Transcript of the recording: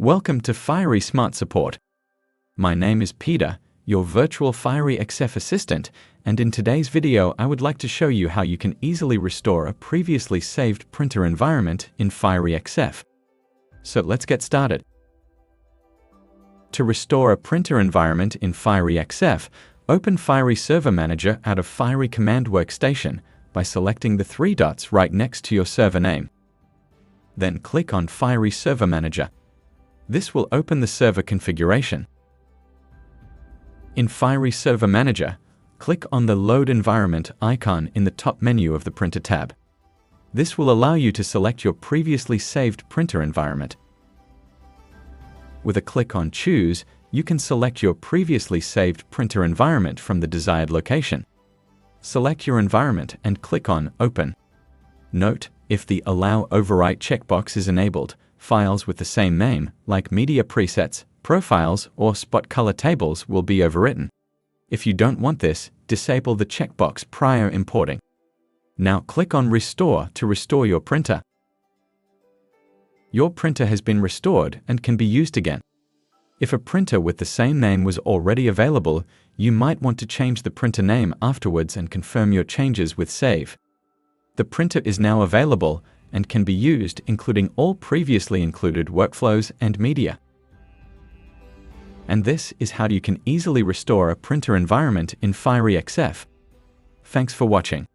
Welcome to Fiery Smart Support. My name is Peter, your virtual Fiery XF assistant, and in today's video I would like to show you how you can easily restore a previously saved printer environment in Fiery XF. So let's get started. To restore a printer environment in Fiery XF, open Fiery Server Manager out of Fiery Command Workstation by selecting the three dots right next to your server name. Then click on Fiery Server Manager. This will open the server configuration. In Fiery Server Manager, click on the Load Environment icon in the top menu of the Printer tab. This will allow you to select your previously saved printer environment. With a click on Choose, you can select your previously saved printer environment from the desired location. Select your environment and click on Open. Note, if the Allow Overwrite checkbox is enabled, files with the same name, like media presets, profiles, or spot color tables will be overwritten. If you don't want this, disable the checkbox prior importing. Now click on Restore to restore your printer. Your printer has been restored and can be used again. If a printer with the same name was already available, you might want to change the printer name afterwards and confirm your changes with Save. The printer is now available and can be used, including all previously included workflows and media. And this is how you can easily restore a printer environment in Fiery XF. Thanks for watching.